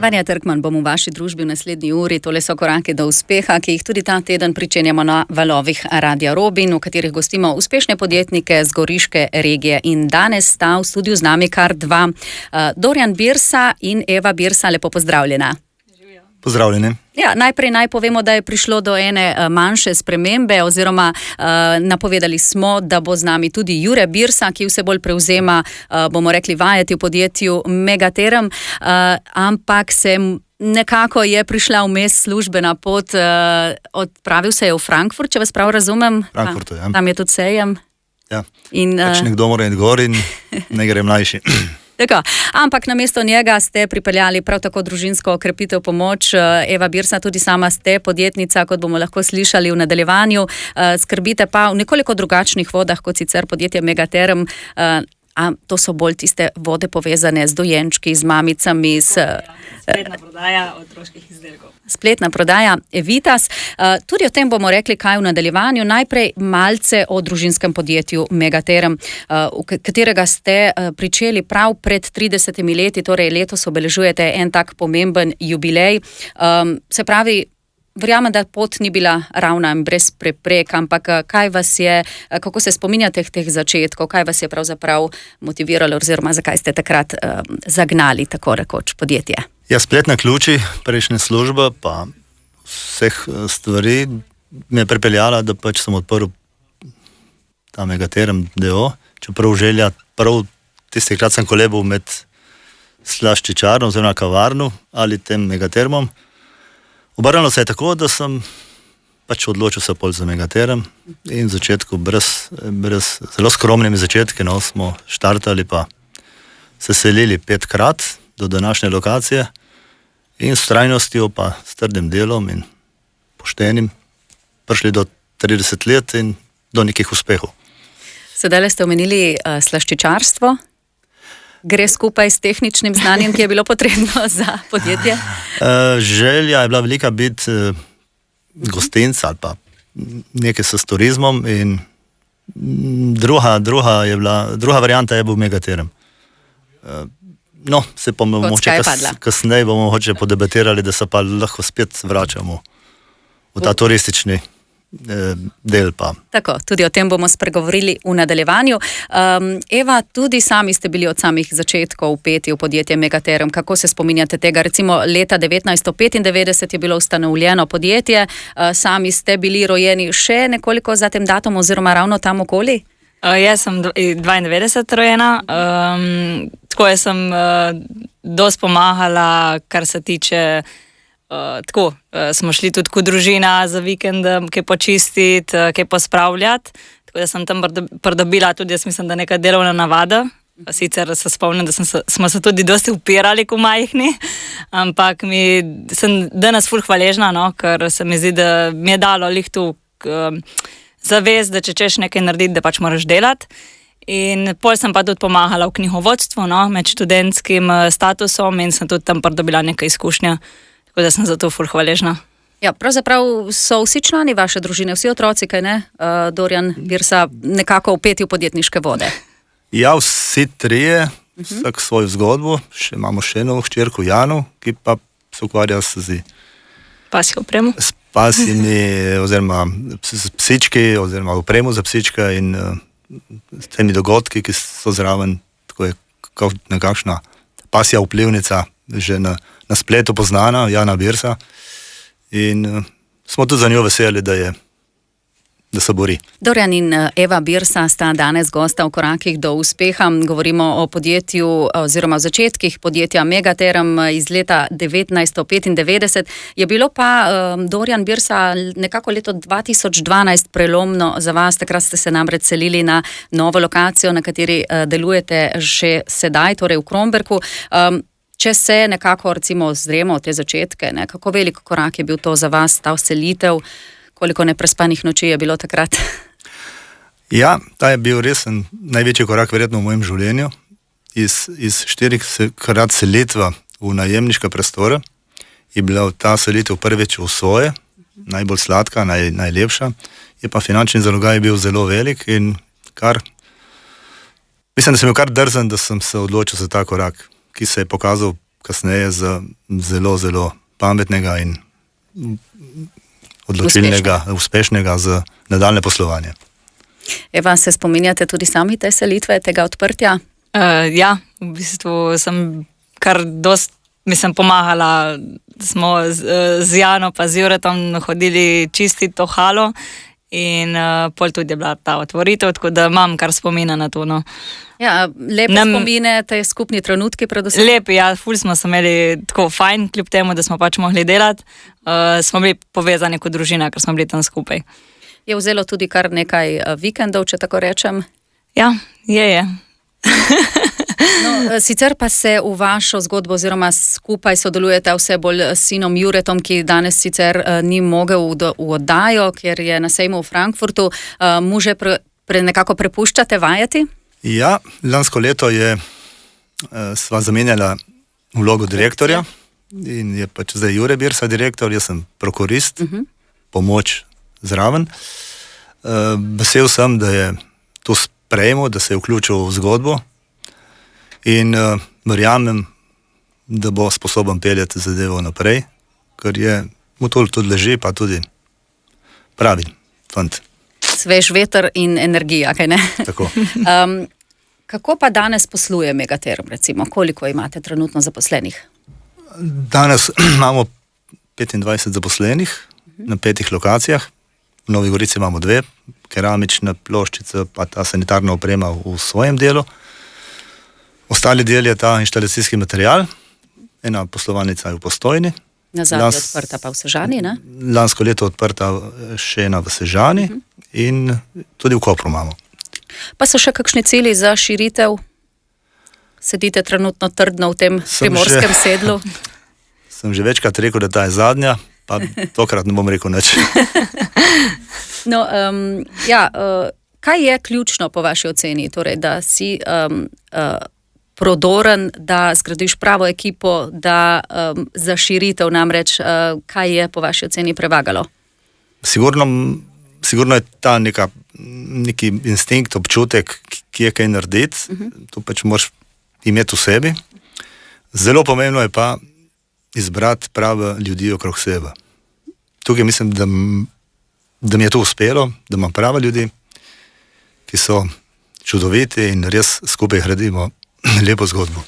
Vanja Trkman bom v vaši družbi v naslednji uri. Tole so korake do uspeha, ki jih tudi ta teden pričenjamo na valovih Radia Robin, v katerih gostimo uspešne podjetnike z goriške regije. In danes sta v studiu z nami kar dva. Dorjan Birsa in Eva Birsa, lepo pozdravljena. Pozdravljeni. Ja, najprej naj povemo, da je prišlo do ene manjše spremembe, oziroma napovedali smo, da bo z nami tudi Jure Birsa, ki vse bolj prevzema, bomo rekli, vajeti v podjetju Megaterm, ampak se nekako je prišla vmes službena pot, odpravil se je v Frankfurt, če vas prav razumem. Frankfurtu, ja. Tam je tudi sejem. Ja, pač nekdo mora iti gor in ne gre mlajši. Tako, ampak namesto njega ste pripeljali prav tako družinsko okrepitev pomoč. Eva Birsa, tudi sama ste podjetnica, kot bomo lahko slišali v nadaljevanju. Skrbite pa v nekoliko drugačnih vodah, kot sicer podjetje Megaterm. A to so bolj tiste vode povezane z dojenčki, z mamicami, spletna prodaja otroških izdelkov. Spletna prodaja Evitas. Tudi o tem bomo rekli kaj v nadaljevanju. Najprej malce o družinskem podjetju Megaterm, katerega ste pričeli prav pred 30 leti, torej letos obeležujete en tak pomemben jubilej. Se pravi, verjamem, da pot ni bila ravna in brez preprek, ampak kaj vas je, kako se spominjate teh začetkov, kaj vas je pravzaprav motiviralo, oziroma zakaj ste takrat zagnali tako rekoč podjetje? Ja, spletna ključi, prejšnja služba, pa vseh stvari me je pripeljala, da pač sem odprl ta Megaterm d.o. Čeprav želja, prav tistikrat sem kolebal med slaščičarno oziroma kavarno ali tem Megatermom. Obrnilo se je tako, da sem pač odločil se pol za Megaterm in v začetku brez zelo skromnimi začetki, no, smo štartali pa se selili 5-krat do današnje lokacije in s trajnostjo pa s trdim delom in poštenim prišli do 30 let in do nekih uspehov. Sedaj ste omenili slaščičarstvo. Gre skupaj s tehničnim znanjem, ki je bilo potrebno za podjetje? Želja je bila velika biti gostinca ali pa nekaj s turizmom in druga varianta je bil Megaterm. No, se pa mogoče kasneje bomo hoče podebatirali, da se pa lahko spet vračamo v ta turistični del pa. Tako, tudi o tem bomo spregovorili v nadaljevanju. Eva, tudi sami ste bili od samih začetkov vpeti v podjetje Megaterm. Kako se spominjate tega? Recimo leta 1995 je bilo ustanovljeno podjetje, sami ste bili rojeni še nekoliko za tem datumom oziroma ravno tam okoli? Jaz sem 92 rojena, tako jaz sem dosti pomagala, kar se tiče tako, smo šli tudi kot družina za vikend, kaj počistiti, kaj pospravljati, tako da sem tam pridobila tudi, jaz mislim, da neka delovna navada. Sicer se spomnim, da smo se tudi dosti upirali ko majhni, ampak sem danes ful hvaležna, no, ker se mi zdi, da mi je dalo lih tu zavest, da če češ nekaj narediti, da pač moraš delati. In pol sem pa tudi pomagala v knjigovodstvu, no, med študentskim statusom in sem tudi tam pridobila nekaj izkušnja. Tako da sem za to ful hvaležna. Ja, pravzaprav so vsi člani vaše družine, vsi otroci, kaj ne, Dorjan Birsa, nekako vpeti v podjetniške vode? Ja, vsi trije, vsak svojo zgodbo, imamo še eno hčerko Janu, ki pa se ukvarja s pasjo opremo. S pasjimi, oziroma s psički, oziroma opremo za psička in s temi dogodki, ki so zraven, tako je nekakšna pasja vplivnica, že na spletu poznana, Jana Birsa, in smo tudi za njo veseli, da se bori. Dorjan in Eva Birsa sta danes gosta v korakih do uspeha. Govorimo o podjetju oziroma o začetkih podjetja Megaterm iz leta 1995. Je bilo pa Dorjan Birsa nekako leto 2012 prelomno za vas. Takrat ste se namreč selili na novo lokacijo, na kateri delujete že sedaj, torej v Kromberku. Če se nekako recimo ozremo te začetke, ne, kako velik korak je bil to za vas, ta selitev, koliko neprespanih noči je bilo takrat? Ja, ta je bil res največji korak verjetno v mojem življenju. Iz 4-krat selitva v najemniške prostore je bila ta selitev prvič v svoje, najbolj sladka, najlepša, je pa finančni zalogaj bil zelo velik in mislim, da sem bil kar drzen, da sem se odločil za ta korak, ki se je pokazal kasneje za zelo, zelo pametnega in odločilnega, uspešnega za nadaljne poslovanje. Eva, se spominjate tudi sami te selitve, tega odprtja? Ja, v bistvu sem kar dost, pomagala, smo z Jano pa z Juretom hodili čistiti to halo in pol tudi je bila ta otvoritev, tako da imam kar spomina na to. No. Ja, lepe spomine, te skupni trenutki predvsem? Lepi, ja, ful smo se imeli tako fajn, kljub temu, da smo pač mogli delati, smo bili povezani kot družina, ker smo bili tam skupaj. Je vzelo tudi kar nekaj vikendov, če tako rečem? Ja, je. No, sicer pa se v vašo zgodbo oziroma skupaj sodelujete vse bolj s sinom Juretom, ki danes sicer ni mogel v oddajo, ker je na sejmu v Frankfurtu. Mu že nekako prepuščate vajeti? Ja, lansko leto sva zamenjala vlogo direktorja in je pač zdaj Jure Birsa direktor, jaz sem prokurist, pomoč zraven. Vesel sem, da je to sprejmo, da se je vključil v zgodbo in verjamem, da bo sposoben peljati zadevo naprej, ker mu to tudi leži, pa tudi pravi fant. Svež veter in energija, kaj ne? Tako. Kako pa danes posluje Megaterum, recimo? Koliko imate trenutno zaposlenih? Danes imamo 25 zaposlenih na 5 lokacijah. V Novi Gorici imamo 2, keramična ploščica, pa ta sanitarna oprema v svojem delu. Ostali del je ta inštalacijski material, ena poslovalnica je v Postojni. Nazadnje odprta pa v Sežani, ne? Lansko leto odprta še ena v Sežani in tudi v Kopru imamo. Pa so še kakšni cilji za širitev? Sedite trenutno trdno v tem primorskem sedlu? Sem že večkrat rekel, da ta je zadnja, pa tokrat ne bom rekel nič. No, kaj je ključno po vaši oceni? Torej, da si prodoren, da zgradiš pravo ekipo, da za širitev namreč, kaj je po vaši oceni prevagalo? Sigurno je ta neki instinkt, občutek, ki je kaj narediti, to pač moraš imeti v sebi. Zelo pomembno je pa izbrati prave ljudi okrog sebe. Tukaj mislim, da mi je to uspelo, da imam prave ljudi, ki so čudoviti in res skupaj gradimo lepo zgodbo.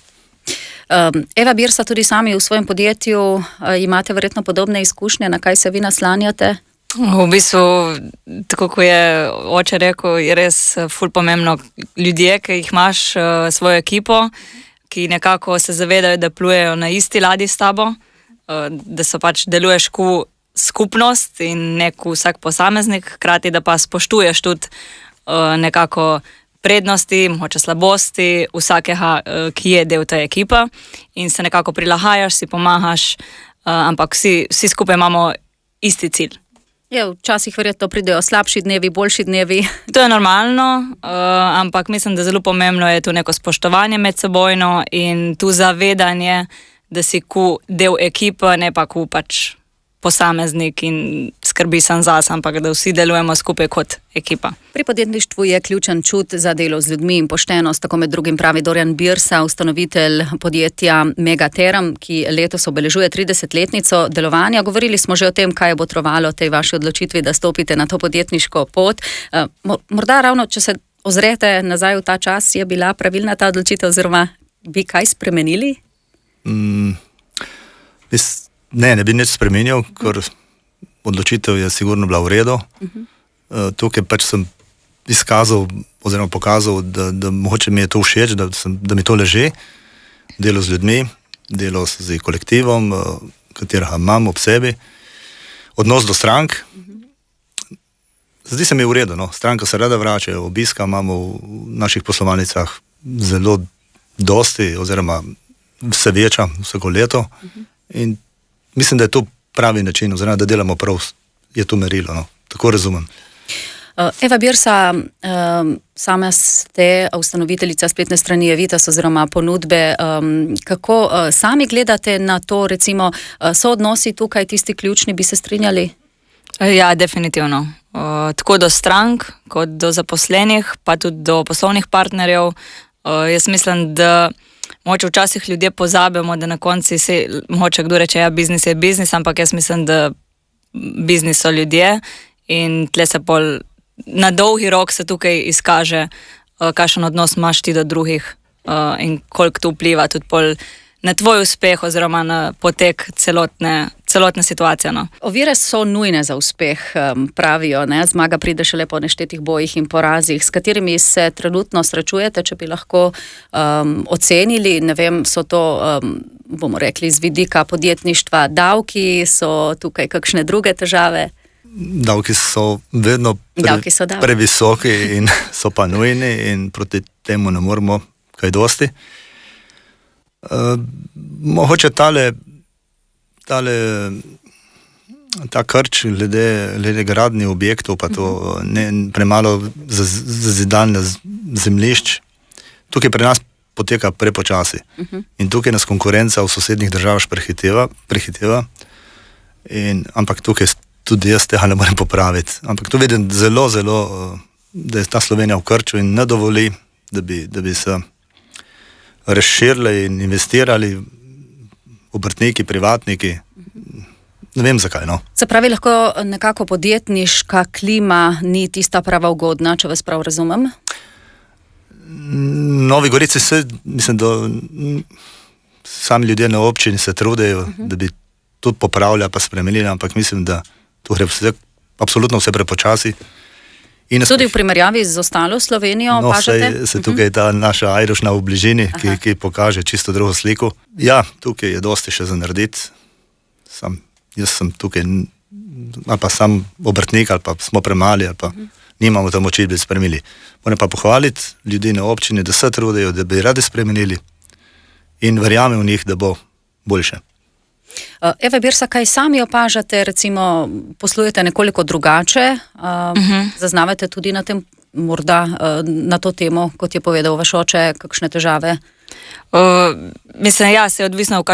Eva Birsa, tudi sami v svojem podjetju imate verjetno podobne izkušnje, na kaj se vi naslanjate? V bistvu, tako kot je oče rekel, je res ful pomembno ljudje, ki jih imaš svojo ekipo, ki nekako se zavedajo, da plujejo na isti ladji s tabo, da so pač deluješ kot skupnost in ne kot vsak posameznik, hkrati da pa spoštuješ tudi nekako prednosti, mogoče slabosti vsakega, ki je del te ekipe in se nekako prilagajaš, si pomagaš, ampak vsi skupaj imamo isti cilj. Včasih verjetno pridejo slabši dnevi, boljši dnevi. To je normalno, ampak mislim, da zelo pomembno je tu neko spoštovanje medsebojno in tu zavedanje, da si del ekipe, ne pa pač posameznik in skrbi sam zase, ampak da vsi delujemo skupaj kot ekipa. Pri podjetništvu je ključen čut za delo z ljudmi in poštenost, tako med drugim pravi Dorjan Birsa, ustanovitelj podjetja Megaterum, ki letos obeležuje 30-letnico delovanja. Govorili smo že o tem, kaj je botrovalo tej vaši odločitvi, da stopite na to podjetniško pot. Morda ravno, če se ozrete nazaj v ta čas, je bila pravilna ta odločitev oziroma bi kaj spremenili? Ne bi nič spremenil, ker odločitev je sigurno bila v redu. Tukaj pač sem izkazal oziroma pokazal, da mogoče mi je to všeč, da mi to leži. Delo z ljudmi, delo z kolektivom, katerega imam ob sebi. Odnos do strank. Zdi se mi v redu. No. Stranka se rada vračajo, obiska imamo v naših poslovalnicah zelo dosti oziroma vse večja vsako leto. In mislim, da je to pravi način, oziroma da delamo prav, je to merilo, no. Tako razumem. Eva Birsa, sama ste ustanoviteljica spletne strani Evitas oziroma ponudbe. Kako sami gledate na to, recimo, so odnosi tukaj tisti ključni, bi se strinjali? Ja, definitivno. Tako do strank, kot do zaposlenih, pa tudi do poslovnih partnerjev. Jaz mislim, da mogoče včasih ljudje pozabimo, da na konci mogoče kdo reče, ja, biznis je biznis, ampak jaz mislim, da biznis so ljudje in tle se pol na dolgi rok se tukaj izkaže, kakšen odnos imaš ti do drugih in koliko to vpliva tudi pol na tvoj uspeh oziroma na potek celotne situacije. No. Ovire so nujne za uspeh, pravijo, ne? Zmaga pride šele po neštetih bojih in porazih. S katerimi se trenutno srečujete, če bi lahko ocenili, ne vem, so to, bomo rekli, z vidika podjetništva davki, so tukaj kakšne druge težave? Davki so vedno previsoki in so pa nujni in proti temu ne moramo kaj dosti. Mogoče ta krč glede gradnje objektov, pa to premalo zazidanja zemljišč, tukaj pri nas poteka prepočasi. In tukaj nas konkurenca v sosednjih državah prehiteva, ampak tukaj tudi jaz tega ne morem popraviti. Ampak tu vidim zelo, da je ta Slovenija v krču in ne dovoli, da bi se razširili in investirali obrtniki, privatniki. Ne vem zakaj, no. Se pravi, lahko nekako podjetniška klima ni tista prava ugodna, če vas prav razumem? Novi Gorici mislim, da sami ljudje na občini se trudejo, da bi tudi popravljali pa spremenili, ampak mislim, da tu gre absolutno vse prepočasi. Tudi v primerjavi z ostalo Slovenijo, opažate? Se tukaj ta naša Ajrošna v bližini, ki pokaže čisto drugo sliko. Ja, tukaj je dosti še za narediti. Jaz sem tukaj, ali pa sam obrtnik, ali pa smo premali, ali pa nimamo tam moči, da bi spremenili. Moram pa pohvaliti ljudi na občini, da se trudejo, da bi radi spremenili in verjamem v njih, da bo boljše. Eva Birsa, kaj sami opažate, recimo poslujete nekoliko drugače, zaznavate tudi na tem, morda na to temo, kot je povedal vaš oče, kakšne težave? Mislim, ja, se je odvisno v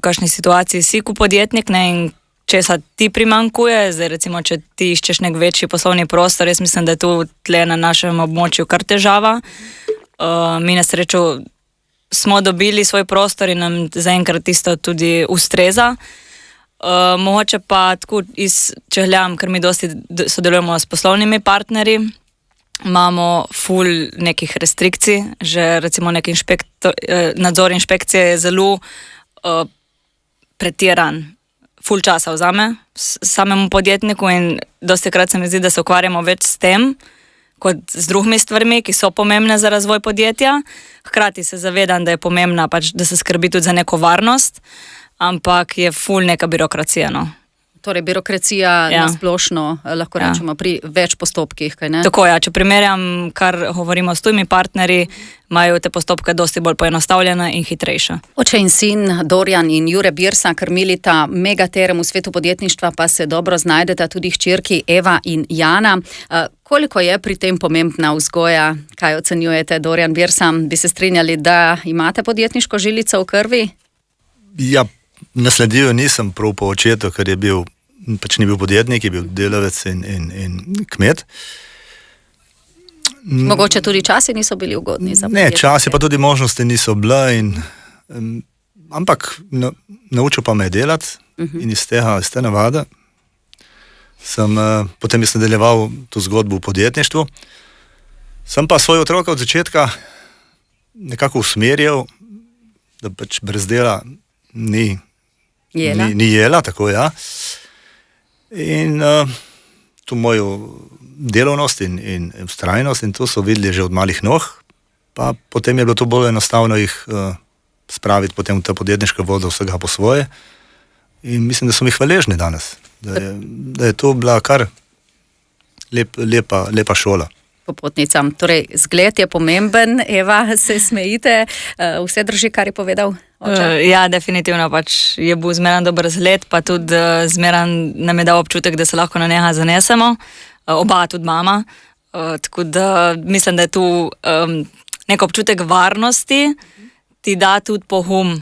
kakšni situaciji si kot podjetnik, ne, in česa ti primankuje. Zdaj recimo, če ti iščeš nek večji poslovni prostor, jaz mislim, da je tu tle na našem območju kar težava. Mi na srečo smo dobili svoj prostor in nam zaenkrat tisto tudi ustreza. Mogoče pa tako, če gledam, ker mi dosti sodelujemo s poslovnimi partnerji, imamo ful nekih restrikcij, že recimo nek nadzor inšpekcije je zelo pretiran, ful časa vzame samemu podjetniku in dostikrat se mi zdi, da se ukvarjamo več s tem, kot z drugimi stvarmi, ki so pomembne za razvoj podjetja. Hkrati se zavedam, da je pomembna, pač, da se skrbi tudi za neko varnost, ampak je ful neka birokracija, no. Torej, birokracija na splošno, lahko rečemo, pri več postopkih, kaj ne? Tako, ja, če primerjam, kar govorimo s tujimi partnerji, imajo te postopke dosti bolj poenostavljene in hitrejše. Oče in sin, Dorjan in Jure Birsa, krmilita Megaterm v svetu podjetništva, pa se dobro znajdeta tudi hčerki Eva in Jana. Koliko je pri tem pomembna vzgoja? Kaj ocenjujete, Dorjan Birsa? Bi se strinjali, da imate podjetniško žilico v krvi? Ja, nasledil nisem prav po očetu, ker je bil, pač ni bil podjetnik, je bil delavec in kmet. Mogoče tudi časi niso bili ugodni za podjetnike. Ne, časi pa tudi možnosti niso bile, ampak naučil pa me delati in iz te navade potem sem nadaljeval to zgodbo v podjetništvu. Sem pa svoje otroke od začetka nekako usmerjal, da pač brez dela ni jela, tako ja. In to mojo delovnost in vztrajnost in to so videli že od malih nog, pa potem je bilo to bolj enostavno jih spraviti potem v ta podjetniška voda vsega po svoje in mislim, da so mi hvaležni danes, da je to bila kar lepa šola. Popotnicam. Torej, zgled je pomemben. Eva, se smejite, vse drži, kar je povedal oče? Ja, definitivno, pač je bil zmeran dober zgled, pa tudi zmeran nam je dal občutek, da se lahko na njega zanesemo, oba tudi mama, tako da mislim, da je tu nek občutek varnosti, ti da tudi pogum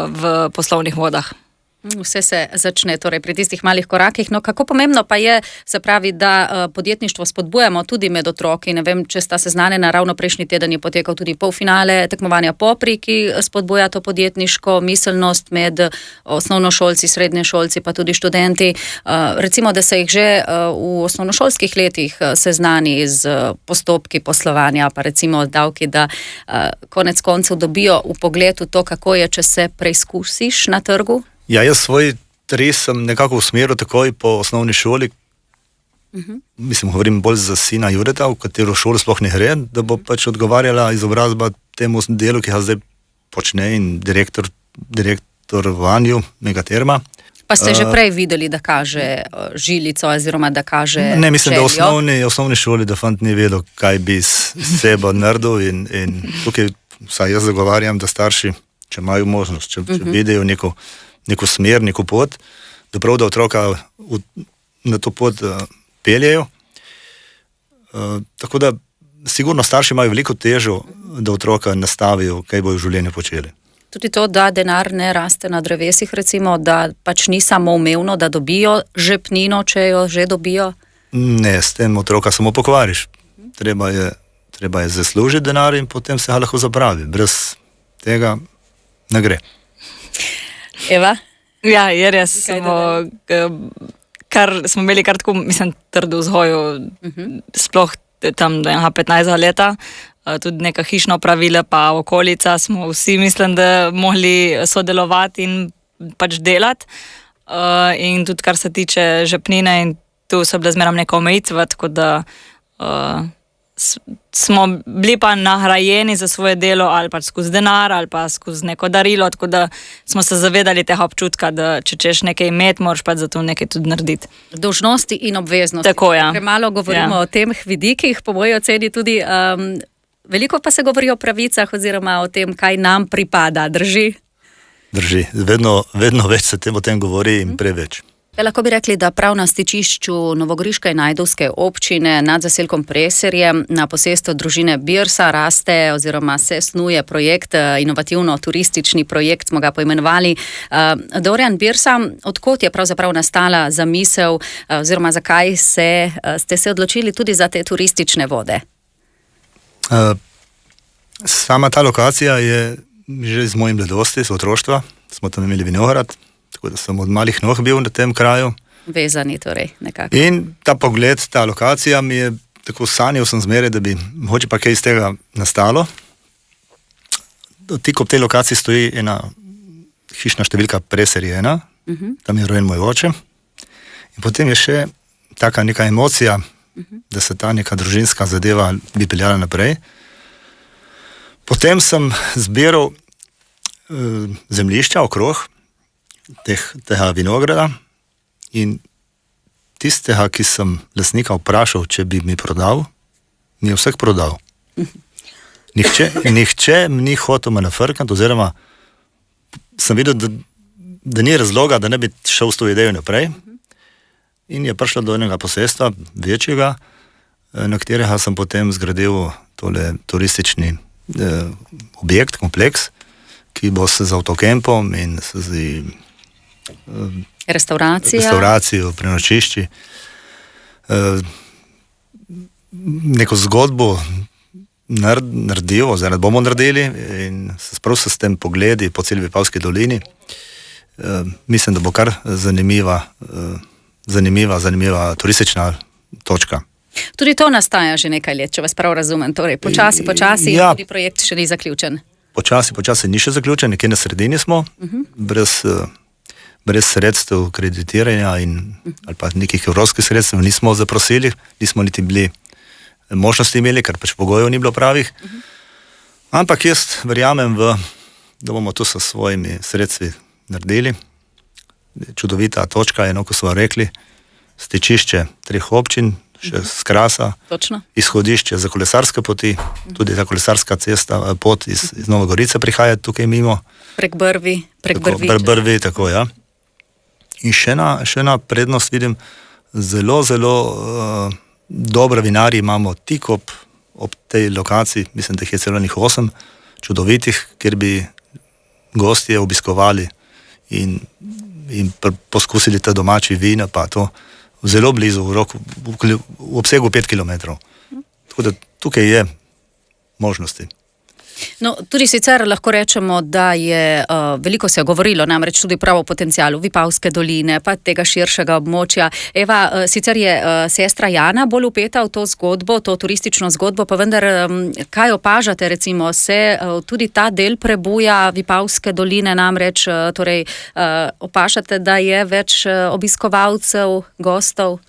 v poslovnih vodah. Vse se začne torej pri tistih malih korakih. No, kako pomembno pa je, se pravi, da podjetništvo spodbujamo tudi med otroki. Ne vem, če sta seznanjena, ravno prejšnji teden je potekal tudi polfinale tekmovanja Popri, ki spodbuja to podjetniško miselnost med osnovnošolci, srednješolci, pa tudi študenti. Recimo, da se jih že v osnovnošolskih letih seznani z postopki poslovanja, pa recimo davki, da konec koncev dobijo vpogled v to, kako je, če se preizkusiš na trgu. Ja, jaz svoj sem nekako usmeril takoj po osnovni šoli. Mislim, govorim bolj za sina Jureta, v katero šolo sploh ne gre, da bo pač odgovarjala izobrazba temu delu, ki ga zdaj počne in direktorovanju Megaterma. Pa ste že prej videli, da kaže žilico oziroma da kaže Ne, mislim, željo. da v osnovni šoli, da fant ni vedel, kaj bi s sebo naredil in tukaj vsaj jaz zagovarjam, da starši, če imajo možnost, če vidijo neko smer, neko pot, da prav, da otroka na to pot peljejo. Tako da sigurno starši imajo veliko težo, da otroka nastavijo, kaj bojo v življenju počeli. Tudi to, da denar ne raste na drevesih, recimo, da pač ni samoumevno, da dobijo žepnino, če jo že dobijo? Ne, s tem otroka samo pokvariš. Treba je zaslužiti denar in potem se ga lahko zapravi. Brez tega ne gre. Eva? Ja, je res. Smo imeli kar tako, mislim, trdo vzgojo, sploh tam do 15 leta, tudi neka hišna pravila, pa okolica, smo vsi, mislim, da mogli sodelovati in pač delati. In tudi kar se tiče žepnine, in tu so bile zmeram neka omejitva, tako da smo bili pa nagrajeni za svoje delo ali pa skozi denar ali pa skozi neko darilo, tako da smo se zavedali tega občutka, da če češ nekaj imeti, moraš pa za to nekaj tudi narediti. Dolžnosti in obveznosti. Tako, ja. Premalo govorimo o tem vidikih, po moji oceni tudi, veliko pa se govori o pravicah oziroma o tem, kaj nam pripada, drži? Drži, vedno več se o tem govori in preveč. Lahko bi rekli, da prav na stičišču novogoriške in ajdovske občine nad zaselkom Preserje na posestvu družine Birsa raste oziroma se snuje projekt, inovativno-turistični projekt smo ga poimenovali. Dorijan Birsa, odkot je pravzaprav nastala zamisel oziroma zakaj ste se odločili tudi za te turistične vode? Sama ta lokacija je že iz moje mladosti, iz otroštva. Smo tam imeli vinograd, tako da sem od malih nog bil na tem kraju. Vezani torej nekako. In ta pogled, ta lokacija mi je tako sanjal sem zmeraj, da bi mogoče pa kaj iz tega nastalo. Tik ob tej lokaciji stoji ena hišna številka Preserje 1, tam je rojen moj oče. In potem je še taka neka emocija, da se ta neka družinska zadeva bi peljala naprej. Potem sem zbiral zemljišča okrog tega vinograda in tistega, ki sem lastnika vprašal, če bi mi prodal, mi je vseh prodal. Nihče mi ni hotel me nafrkati, oziroma sem videl, da ni razloga, da ne bi šel s to idejo naprej. In je prišlo do enega posestva, večjega, na katerega sem potem zgradil tole turistični objekt, kompleks, ki bo se z avtokempom in z restauracijo, prenočišči, neko zgodbo naredil, oziroma bomo naredili in sprav se s tem pogledi po celi Vipavski dolini. Mislim, da bo kar zanimiva turistična točka. Tudi to nastaja že nekaj let, če vas prav razumem. Torej, počasi, ja, tudi projekt še ni zaključen. Počasi ni še zaključen, nekje na sredini smo, brez sredstev kreditiranja ali pa nekih evropskih sredstev nismo zaprosili, nismo niti bili možnosti imeli, ker pač pogojev ni bilo pravih. Ampak jaz verjamem, da bomo to s svojimi sredstvi naredili. Čudovita točka je, ko smo rekli, stičišče 3 občin, še skrasa, Točno. Izhodišče za kolesarske poti, tudi ta kolesarska cesta, pot iz Nove Gorice prihaja tukaj mimo. Prek Brvi. Brvi, tako, ja. In še ena prednost vidim, zelo dobre vinarji imamo tik ob tej lokaciji, mislim, da jih je celo 8 čudovitih, kjer bi gostje obiskovali in poskusili te domači vina, pa to zelo blizu, v obsegu 5 km. Tako da tukaj je možnosti. No, tudi sicer lahko rečemo, da je veliko se je govorilo, namreč tudi prav o potencialu Vipavske doline, pa tega širšega območja. Eva, sicer je sestra Jana bolj vpeta v to zgodbo, to turistično zgodbo, pa vendar, kaj opažate, recimo, se tudi ta del prebuja Vipavske doline, namreč, torej, opažate, da je več obiskovalcev, gostov?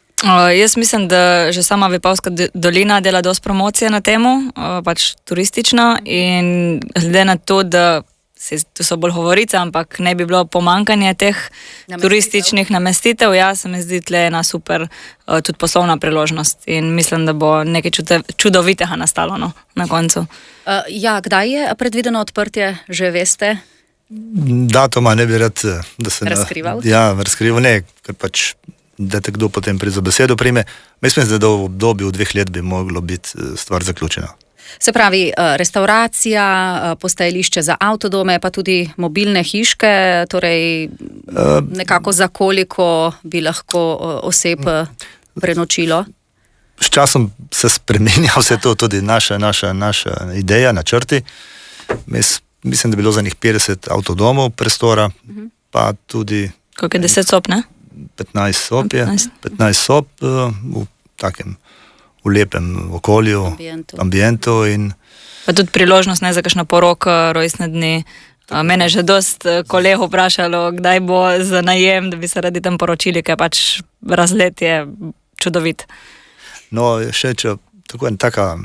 Jaz mislim, da že sama Vipavska dolina dela dosti promocije na temu, pač turistično, in glede na to, da tu so bolj govorice, ampak ne bi bilo pomankanje teh turističnih namestitev, se mi zdi tle ena super tudi poslovna priložnost in mislim, da bo nekaj čudovitega nastalo na koncu. Kdaj je predvideno odprtje, že veste? Datuma ne bi rad, da se razkrival? Razkrival ne, ker pač da te kdo potem za besedo prime. Mislim, da v obdobju 2 let bi moglo biti stvar zaključena. Se pravi, restauracija, postajališče za avtodome, pa tudi mobilne hiške, torej nekako za koliko bi lahko oseb prenočilo? S časom se spremenja vse to, tudi naša ideja, načrti. Mislim, da bi bilo za njih 50 avtodomov prostora, pa tudi... Koliko je 10 sob, ne? 15 sob je, 15 sob v takem, v lepem okolju, ambientu in... Pa tudi priložnost, ne, za kakšno poroko, rojstne dni. Mene je že dost kolegov vprašalo, kdaj bo za najem, da bi se radi tam poročili, ker pač razlet je čudovit. No, še če tako en taka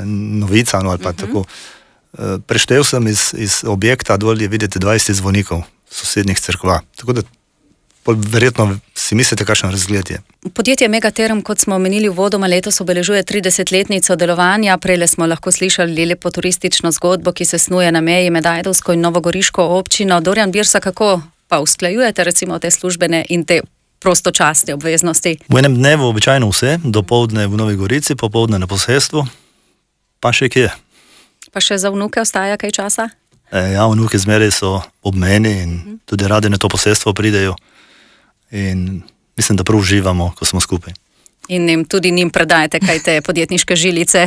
novica, no, ali pa tako, preštel sem iz objekta, dol je videti 20 zvonikov sosednjih cerkva, tako da verjetno si mislite, kakšen razgled je. Podjetje Megaterm, kot smo omenili uvodoma, letos obeležuje 30-letnico delovanja. Prejle smo lahko slišali lepo turistično zgodbo, ki se snuje na meji med Ajdovsko in Novogoriško občino. Dorjan Birsa, kako pa usklajujete recimo te službene in te prostočasne obveznosti? V enem dnevu običajno vse, dopoldne v Novi Gorici, popoldne na posestvu, pa še kje. Pa še za vnuke ostaja kaj časa? Vnuke zmeraj so ob meni in tudi radi na to posestvo pridejo. In mislim, da prav uživamo, ko smo skupaj. In tudi njim predajate kaj te podjetniške žilice?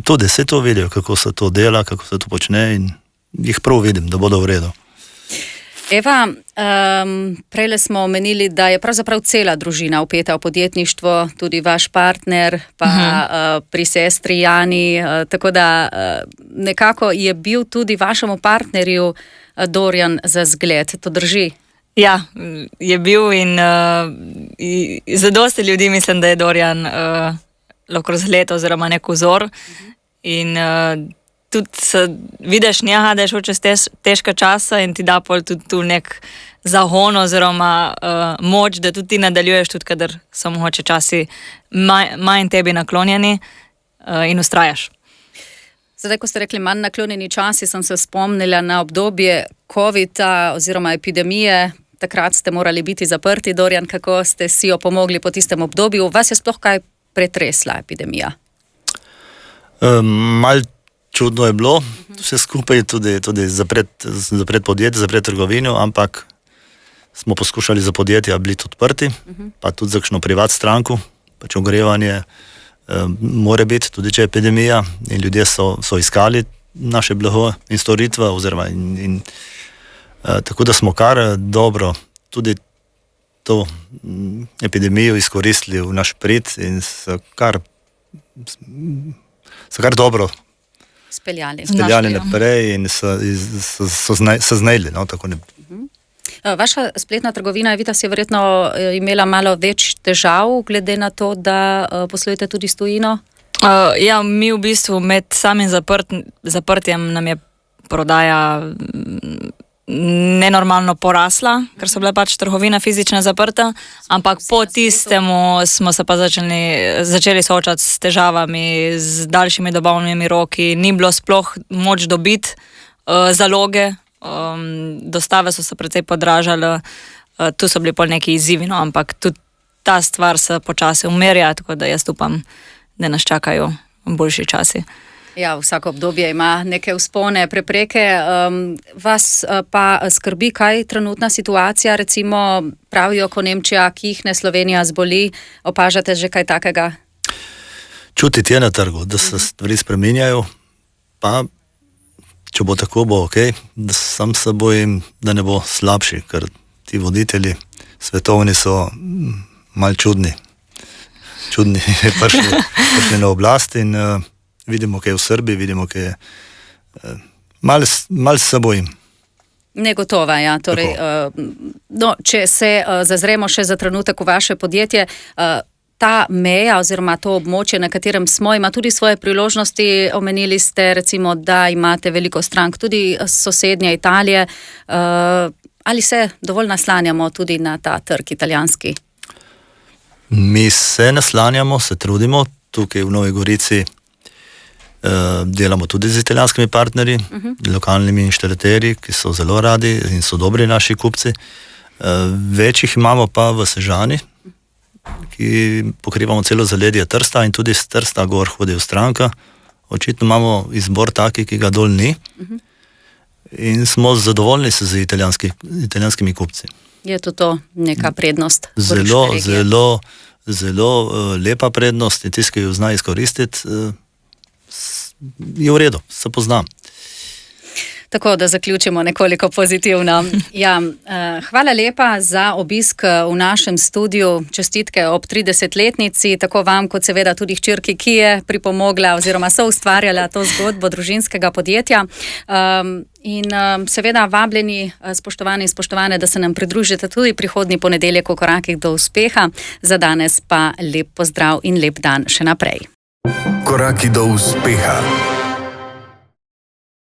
Tudi se to vidijo, kako se to dela, kako se to počne in jih prav vidim, da bodo v redu. Eva, prejle smo omenili, da je pravzaprav cela družina vpeta v podjetništvo, tudi vaš partner, pa pri sestri Jani, tako da nekako je bil tudi vašemu partnerju Dorjan za zgled, to drži? Ja, je bil in za dosti ljudi mislim, da je Dorjan lahko razgled oziroma nek vzor in tudi vidiš njega, da je šel čez težke čase in ti da pol tudi tu nek zagon oziroma moč, da tudi ti nadaljuješ, tudi kadar so mogoče časi manj tebi naklonjeni in ustrajaš. Zdaj, ko ste rekli manj naklonjeni časi, sem se spomnila na obdobje COVID-a oziroma epidemije. Takrat ste morali biti zaprti. Dorjan, kako ste si opomogli po tistem obdobju? Vas je sploh kaj pretresla epidemija? Malo čudno je bilo, vse skupaj tudi zapret podjetje, zapret trgovino, ampak smo poskušali za podjetja biti odprti, pa tudi za kakšno privat stranko, pač ogrevanje mora biti, tudi če je epidemija in ljudje so iskali naše blago in storitve, oziroma tako da smo kar dobro tudi to epidemijo izkoristili v naš prid in se kar dobro speljali naprej in so znajli, no, tako ne. Vaša spletna trgovina Evitas je verjetno imela malo več težav, glede na to, da poslujete tudi s tujino? Ja, mi v bistvu med samim zaprtjem nam je prodaja nenormalno porasla, ker so bile pač trgovina fizična zaprta, ampak po tistemu smo se pa začeli soočati s težavami, z daljšimi dobavnimi roki, ni bilo sploh moč dobiti zaloge, dostave so se precej podražale, tu so bili pol neki izzivi, no, ampak tudi ta stvar se počasi umirja, tako da jaz upam, da nas čakajo boljši časi. Ja, vsako obdobje ima neke vzpone, prepreke. Vas pa skrbi, kaj trenutna situacija, recimo pravijo, ko Nemčija kihne, Slovenija zboli, opažate že kaj takega? Čutiti je na trgu, da se stvari spreminjajo, pa če bo tako, bo ok, da sam se bojim, da ne bo slabši, ker ti voditelji svetovni so mal čudni. Čudni prišli na oblast in vidimo, kaj je v Srbiji, vidimo, kaj je. Mal se bojim. Negotova, ja. Torej, no, če se zazremo še za trenutek v vaše podjetje, ta meja oziroma to območje, na katerem smo, ima tudi svoje priložnosti. Omenili ste recimo, da imate veliko strank tudi sosednje Italije. Ali se dovolj naslanjamo tudi na ta trg italijanski? Mi se naslanjamo, se trudimo. Tukaj v Novi Gorici delamo tudi z italijanskimi partnerji, lokalnimi inštalaterji, ki so zelo radi in so dobri naši kupci. Večjih imamo pa v Sežani, ki pokrivamo celo zaledje Trsta in tudi z Trsta gor hodijo stranka. Očitno imamo izbor taki, ki ga dol ni. In smo zadovoljni z italijanskimi kupci. Je to neka prednost? Zelo lepa prednost in tisti, ki jo zna izkoristiti, je v redu, se poznam. Tako, da zaključimo nekoliko pozitivno. Ja, hvala lepa za obisk v našem studiu. Čestitke ob 30-letnici, tako vam kot seveda tudi hčerki, ki je pripomogla oziroma soustvarjala to zgodbo družinskega podjetja. In seveda vabljeni, spoštovani in spoštovane, da se nam pridružite tudi prihodnji ponedeljek v korakih do uspeha. Za danes pa lep pozdrav in lep dan še naprej. Koraki do uspeha.